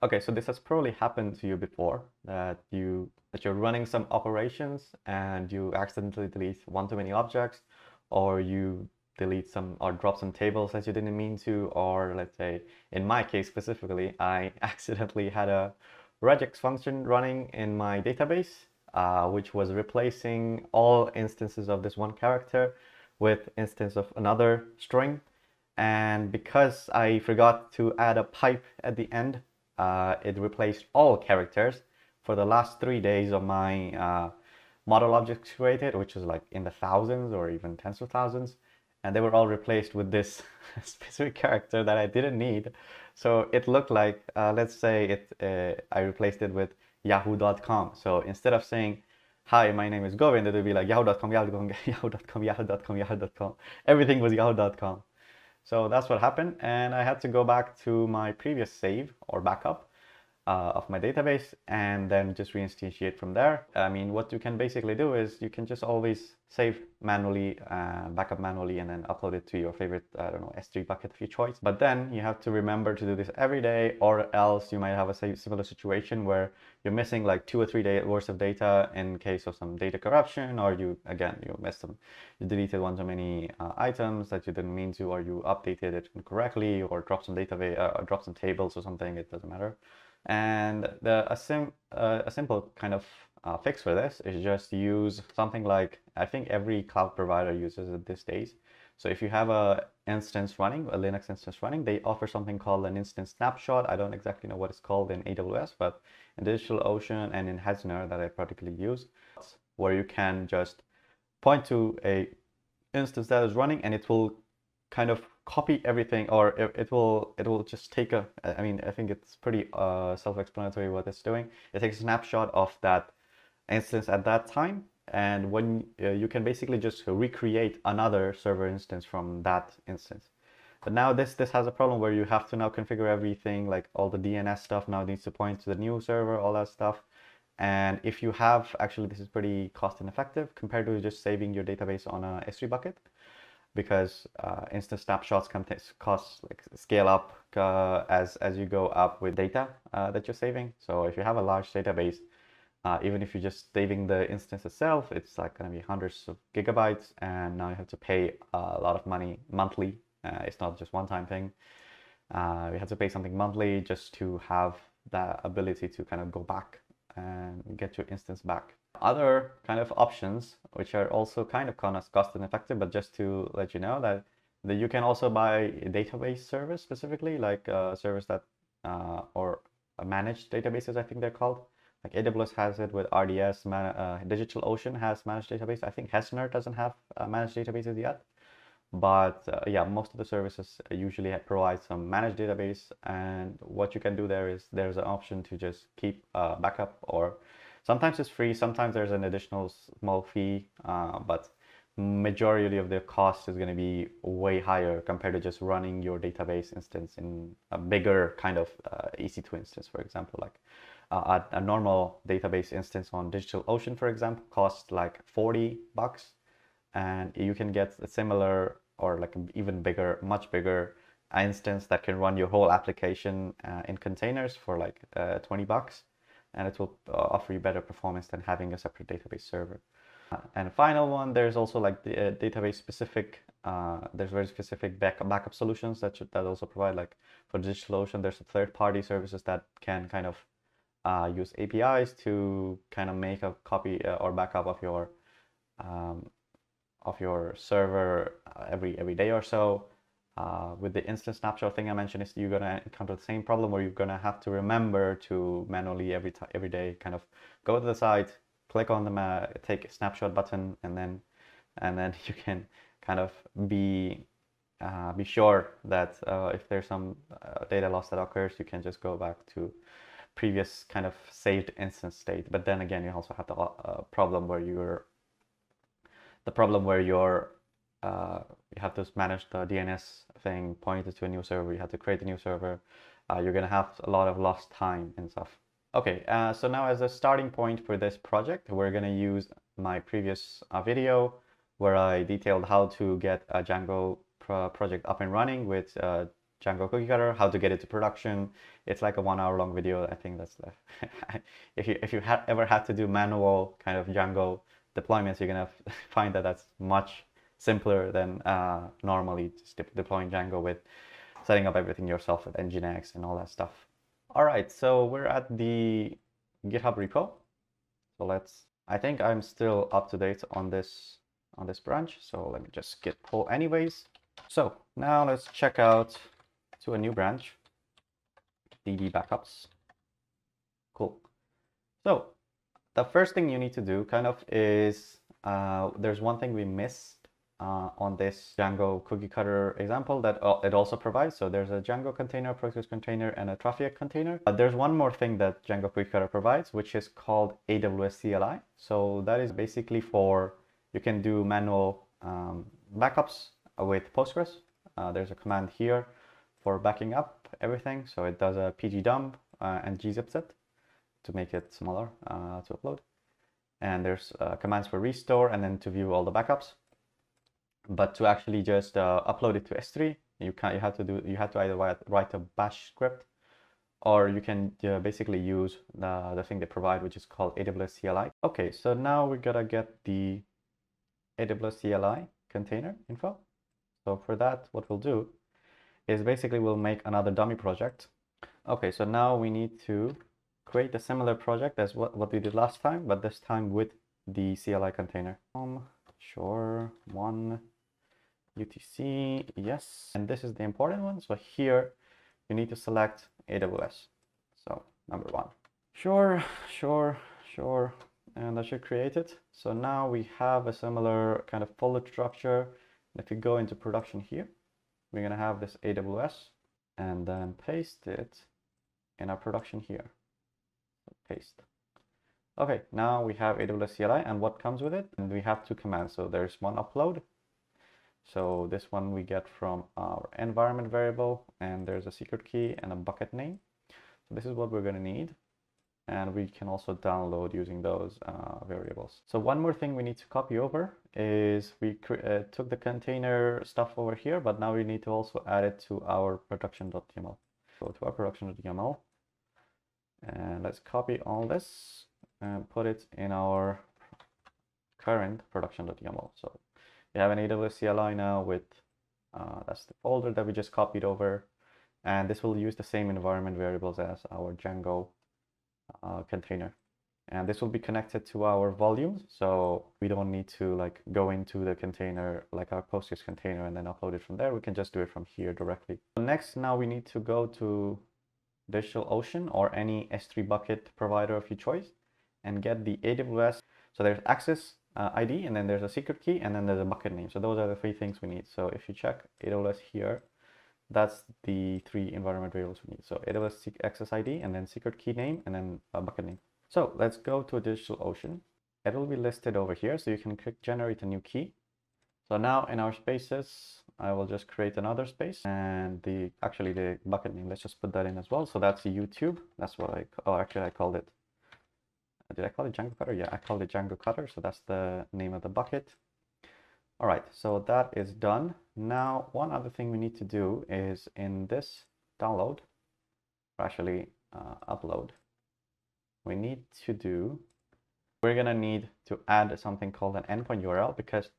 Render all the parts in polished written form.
Okay, so this has probably happened to you before, that you're running some operations and you accidentally delete one too many objects, or you delete some or drop some tables that you didn't mean to, or let's say in my case specifically, I accidentally had a regex function running in my database, which was replacing all instances of this one character with instance of another string. And because I forgot to add a pipe at the end, it replaced all characters for the last 3 days of my model objects created, which is like in the thousands or even tens of thousands. And they were all replaced with this specific character that I didn't need. So it looked like, let's say I replaced it with yahoo.com. So instead of saying, hi, my name is Govind, it would be like yahoo.com, yahoo.com, yahoo.com, yahoo.com, yahoo.com. Everything was yahoo.com. So that's what happened, and I had to go back to my previous save or backup of my database and then just reinstantiate from there. I mean, what you can basically do is you can just always save manually, backup manually, and then upload it to your favorite, I don't know, S3 bucket of your choice. But then you have to remember to do this every day, or else you might have a similar situation where you're missing like 2 or 3 days worth of data in case of some data corruption, or you missed some, you deleted one too many items that you didn't mean to, or you updated it incorrectly, or dropped some database, dropped some tables or something. It doesn't matter. And a simple kind of fix for this is just use something like, I think every cloud provider uses it these days. So if you have a instance running, a Linux instance running, they offer something called an instance snapshot. I don't exactly know what it's called in AWS, but in DigitalOcean and in Hetzner that I particularly use, where you can just point to a instance that is running and it will kind of copy everything, or it will just take a, I mean, I think it's pretty self-explanatory what it's doing. It takes a snapshot of that instance at that time, and when you can basically just recreate another server instance from that instance. But now this has a problem where you have to now configure everything, like all the DNS stuff now needs to point to the new server, all that stuff. And if you have, actually this is pretty cost ineffective compared to just saving your database on a S3 bucket, because instant snapshots can cost, like, scale up as you go up with data that you're saving. So if you have a large database, even if you're just saving the instance itself, it's like going to be hundreds of gigabytes, and now you have to pay a lot of money monthly. It's not just one-time thing. You have to pay something monthly just to have the ability to kind of go back and get your instance back. Other kind of options, which are also kind of cost ineffective, but just to let you know that you can also buy a database service specifically, like a service that or managed databases, I think they're called. Like AWS has it with RDS, DigitalOcean has managed database. I think Hetzner doesn't have managed databases yet. But yeah, most of the services usually provide some managed database, and what you can do there is there's an option to just keep backup, or sometimes it's free, sometimes there's an additional small fee, but majority of the cost is going to be way higher compared to just running your database instance in a bigger kind of EC2 instance, for example. Like a normal database instance on DigitalOcean, for example, costs like $40, and you can get a similar or like even bigger, much bigger instance that can run your whole application in containers for like $20, and it will offer you better performance than having a separate database server. And final one, there's also like the database specific, there's very specific backup solutions that also provide, like for DigitalOcean, there's third-party services that can kind of use APIs to kind of make a copy or backup of your server every day or so. With the instant snapshot thing I mentioned, is you're gonna encounter the same problem where you're gonna have to remember to manually every day kind of go to the site, click on the take a snapshot button, and then you can kind of be sure that if there's some data loss that occurs, you can just go back to previous kind of saved instance state. But then again, you also have the problem where you have to manage the DNS thing, point it to a new server, you have to create a new server. You're gonna have a lot of lost time and stuff. Okay, so now as a starting point for this project, we're gonna use my previous video where I detailed how to get a Django project up and running with Django cookie cutter, how to get it to production. It's like a 1 hour long video. I think that's the if you ever had to do manual kind of Django deployments, you're gonna find that that's much simpler than normally just deploying Django with setting up everything yourself with Nginx and all that stuff. All right, so we're at the GitHub repo. So I think I'm still up to date on this branch. So let me just git pull anyways. So now let's check out to a new branch, DB backups. Cool. So the first thing you need to do kind of is, there's one thing we missed on this Django cookie cutter example that it also provides. So there's a Django container, Postgres container, and a Traffic container. But there's one more thing that Django cookie cutter provides, which is called AWS CLI. So that is basically for, you can do manual backups with Postgres. There's a command here for backing up everything. So it does a pgdump and gzips it to make it smaller to upload. And there's commands for restore and then to view all the backups. But to actually just upload it to S3, you have to either write a bash script, or you can basically use the thing they provide, which is called AWS CLI. Okay, so now we gotta get the AWS CLI container info. So for that, what we'll do is basically we'll make another dummy project. Okay, so now we need to create a similar project as what we did last time, but this time with the CLI container. Sure, one UTC, yes. And this is the important one. So here you need to select AWS. So number one. Sure. And that should create it. So now we have a similar kind of folder structure. If you go into production here, we're going to have this AWS and then paste it in our production here. So paste. Okay, now we have AWS CLI and what comes with it. And we have two commands. So there's one upload. So this one we get from our environment variable, and there's a secret key and a bucket name. So this is what we're going to need. And we can also download using those variables. So one more thing we need to copy over is we took the container stuff over here, but now we need to also add it to our production.yml. Go to our production.yml and let's copy all this and put it in our current production.yml. So we have an AWS CLI now with, that's the folder that we just copied over. And this will use the same environment variables as our Django container. And this will be connected to our volumes. So we don't need to like go into the container, like our Postgres container, and then upload it from there. We can just do it from here directly. Next, now we need to go to DigitalOcean or any S3 bucket provider of your choice and get the AWS. So there's access ID, and then there's a secret key, and then there's a bucket name. So those are the three things we need. So if you check AWS here, that's the three environment variables we need. So AWS access ID, and then secret key name, and then a bucket name. So let's go to DigitalOcean. It will be listed over here. So you can click generate a new key. So now in our spaces, I will just create another space, and actually the bucket name, let's just put that in as well. So that's YouTube. That's what I called it. Did I call it Django Cutter? Yeah, I called it Django Cutter. So that's the name of the bucket. All right, so that is done. Now, one other thing we need to do is in this download, or actually upload, we're gonna need to add something called an endpoint URL, because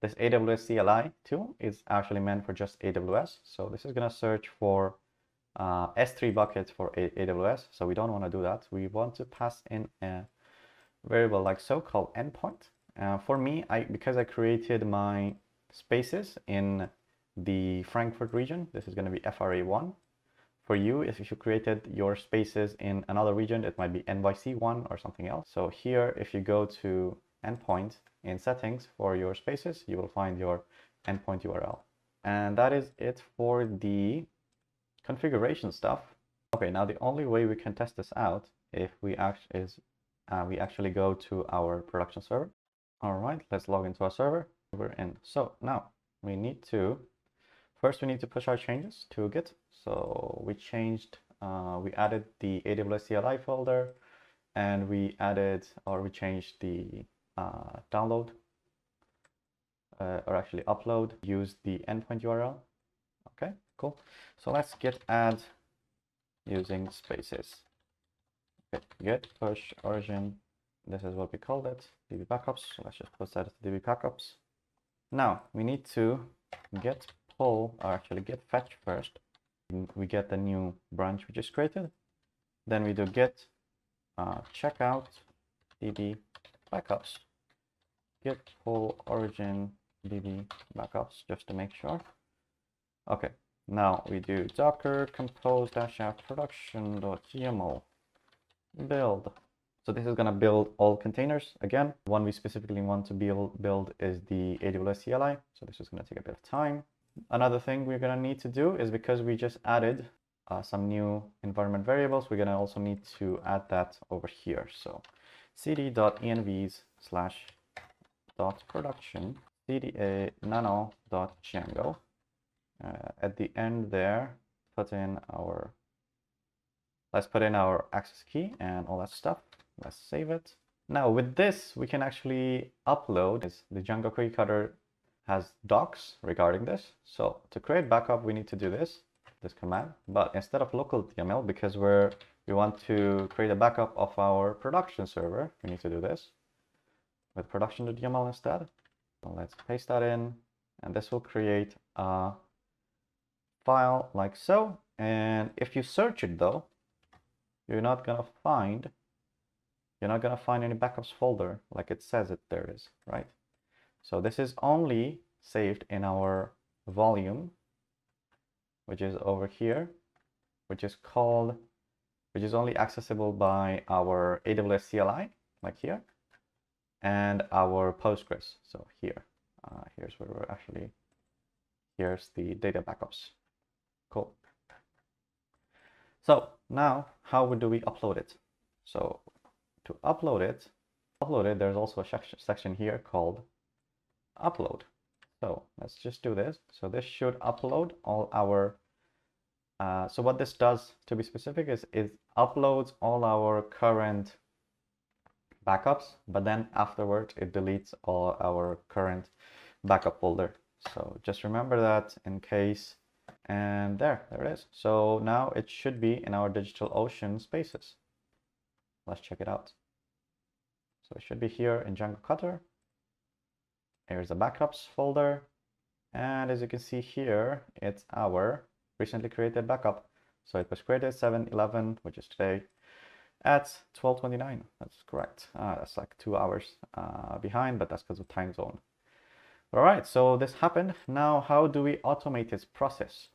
this AWS CLI tool is actually meant for just AWS. So this is gonna search for S3 buckets for AWS. So we don't want to do that. We want to pass in a variable like so called endpoint. For me, because I created my spaces in the Frankfurt region, this is going to be FRA1. For you, if you created your spaces in another region, it might be NYC1 or something else. So here, if you go to endpoint in settings for your spaces, you will find your endpoint URL. And that is it for the configuration stuff. Okay, now the only way we can test this out if we actually go to our production server. All right, let's log into our server. We're in. So now we need to push our changes to Git. So we added the AWS CLI folder, and we changed the download, or actually upload, use the endpoint URL. Okay, Cool. So let's git add using spaces. Okay, git push origin. This is what we called it, db backups. So let's just post that as db backups. Now we need to git pull, or actually git fetch first. We get the new branch we just created. Then we do git checkout db backups. Git pull origin db backups just to make sure. Okay, now we do docker compose -f production.yml build. So this is going to build all containers. Again, one we specifically want to build is the AWS CLI. So this is going to take a bit of time. Another thing we're going to need to do is, because we just added some new environment variables, we're going to also need to add that over here. So cd.envs/.production cda nano.django. At the end there, let's put in our access key and all that stuff. Let's save it. Now with this, we can actually upload. The Django cookie cutter has docs regarding this. So to create backup, we need to do this command. But instead of local YAML, because we want to create a backup of our production server, we need to do this with production.yml instead. So let's paste that in, and this will create a file like so. And if you search it though, you're not gonna find any backups folder like it says it there is, right? So this is only saved in our volume, which is over here, which is only accessible by our AWS CLI, like here, and our Postgres. So here, here's the data backups. Cool. So now, how do we upload it? So to upload it, there's also a section here called upload. So let's just do this. So this should upload all our, so what this does, to be specific, is it uploads all our current backups, but then afterwards it deletes all our current backup folder. So just remember that in case. And there it is. So now it should be in our DigitalOcean spaces. Let's check it out. So it should be here in Django Cutter. Here's the backups folder. And as you can see here, it's our recently created backup. So it was created 7/11, which is today, at 12:29. That's correct. That's like 2 hours behind, but that's because of time zone. All right, so this happened. Now, how do we automate this process?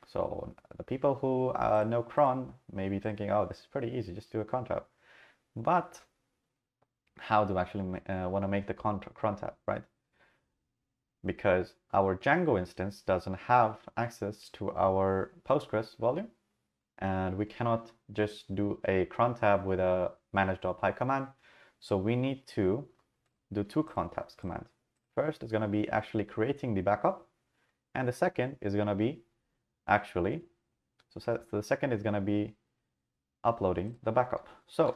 So the people who know cron may be thinking, oh, this is pretty easy, just do a cron tab. But how do we actually want to make the cron tab, right? Because our Django instance doesn't have access to our Postgres volume, and we cannot just do a cron tab with a manage.py command. So we need to do 2 cron tabs commands. First is going to be actually creating the backup, and the second is going to be actually, so the second is going to be uploading the backup. So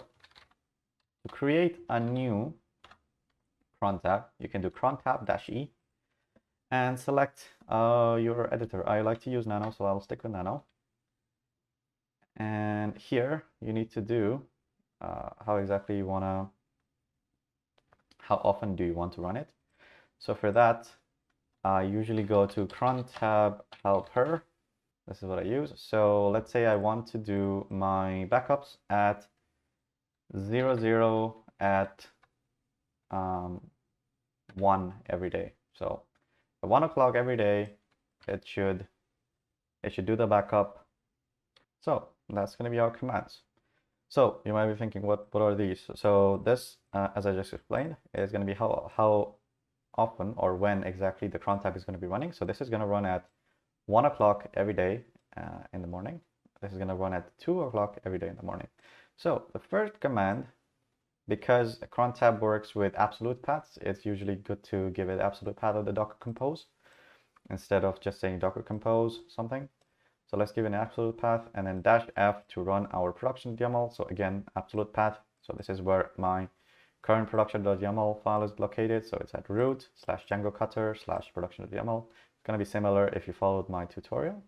to create a new cron tab, you can do cron tab -e and select your editor. I like to use Nano, so I'll stick with Nano. And here you need to do how often do you want to run it. So for that, I usually go to cron tab helper. This is what I use. So let's say I want to do my backups at 00 at 1 every day. So at 1 o'clock every day, it should do the backup. So that's going to be our commands. So you might be thinking, what are these? So this, as I just explained, is going to be how often or when exactly the cron tab is going to be running. So this is going to run at 1 o'clock every day in the morning. This is going to run at 2 o'clock every day in the morning. So the first command, because a cron tab works with absolute paths, it's usually good to give it absolute path of the Docker compose instead of just saying Docker compose something. So let's give it an absolute path, and then -f to run our production.yml. So again, absolute path. So this is where my current production.yml file is located. So it's at root/Django Cutter/production.yml. It's going to be similar if you followed my tutorial.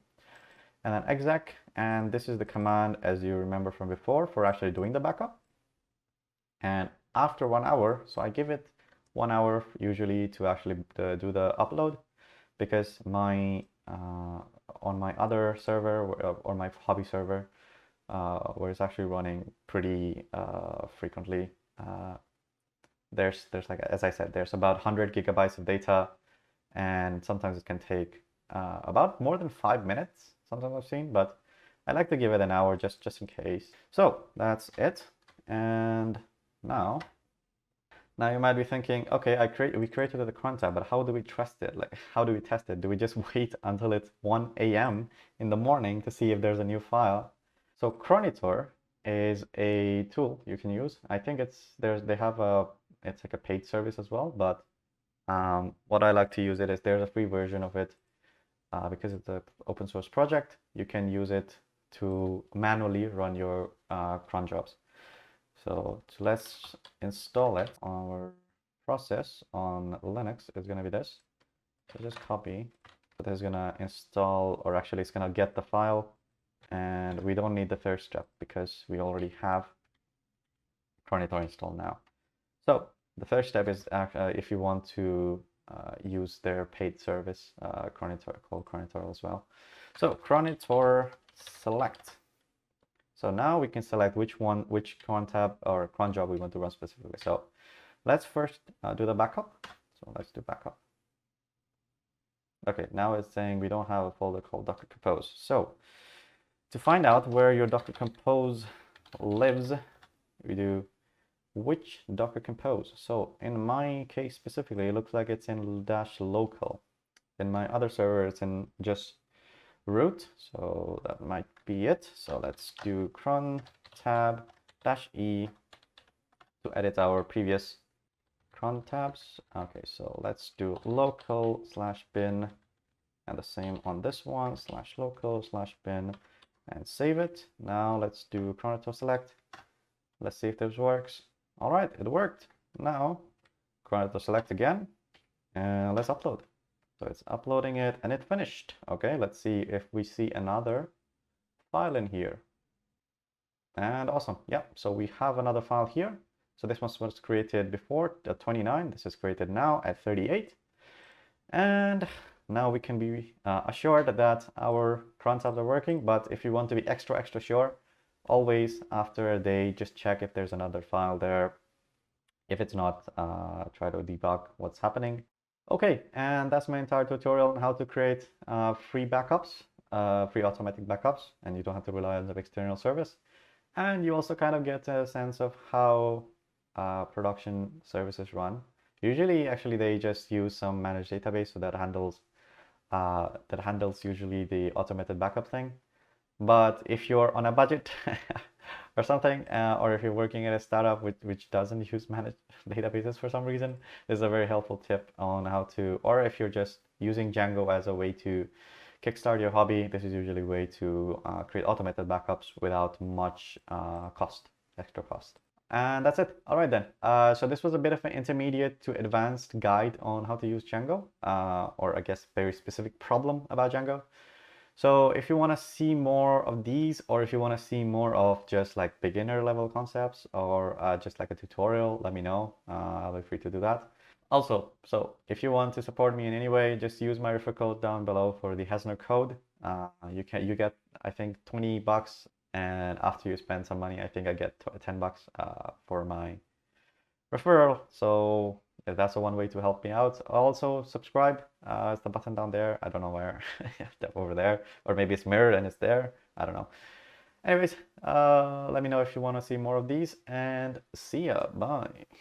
and then exec, and this is the command, as you remember from before, for actually doing the backup. And after 1 hour, so I give it 1 hour usually to actually do the upload, because my on my other server or my hobby server, where it's actually running pretty frequently, there's like, as I said, there's about 100 gigabytes of data, and sometimes it can take about more than 5 minutes, sometimes I've seen, but I like to give it an hour just in case. So that's it. And now you might be thinking, okay, we created the cron tab, but how do we trust it? Like, how do we test it? Do we just wait until it's 1 a.m. in the morning to see if there's a new file? So Cronitor is a tool you can use. I think it's like a paid service as well, but what I like to use it is there's a free version of it, because it's an open source project. You can use it to manually run your cron jobs. So let's install it. Our process on Linux is going to be this. So just copy. So this is going to install, or actually it's going to get the file, and we don't need the third step because we already have Cronitor installed now. So the first step is if you want to use their paid service, Cronitor, called Cronitor as well. So Cronitor select. So now we can select which cron tab or cron job we want to run specifically. So let's first do the backup. So let's do backup. Okay, now it's saying we don't have a folder called Docker Compose. So to find out where your Docker Compose lives, we do which Docker Compose. So in my case specifically, it looks like it's in -local. In my other server, it's in just root, so that might be it. So let's do cron tab -e to edit our previous cron tabs. Okay, so let's do local /bin, and the same on this one, /local /bin, and save it. Now let's do Cronitor select. Let's see if this works. All right, it worked. Now Cronitor select again, and let's upload. So it's uploading it, and it finished. Okay, let's see if we see another file in here. And awesome. Yeah, so we have another file here. So this one was created before at 29. This is created now at 38. And now we can be assured that our cron tabs are working. But if you want to be extra sure, always after a day, just check if there's another file there. If it's not, try to debug what's happening. Okay, and that's my entire tutorial on how to create free backups, free automatic backups, and you don't have to rely on the external service. And you also kind of get a sense of how production services run. Usually, actually, they just use some managed database, so that handles usually the automated backup thing. But if you're on a budget or something, or if you're working at a startup which doesn't use managed databases for some reason, this is a very helpful tip on how to, or if you're just using Django as a way to kickstart your hobby, this is usually a way to create automated backups without much extra cost. And that's it. All right then. So this was a bit of an intermediate to advanced guide on how to use Django, or I guess very specific problem about Django. So if you want to see more of these, or if you want to see more of just like beginner level concepts, or just like a tutorial, let me know. I'll be free to do that. Also, so if you want to support me in any way, just use my referral code down below for the Hasner code. You get, I think, 20 bucks, and after you spend some money, I think I get 10 bucks for my referral. So that's a one way to help me out. Also subscribe, it's the button down there. I don't know where. Over there, or maybe it's mirrored and it's there. I don't know. Anyways, let me know if you want to see more of these, and see ya. Bye.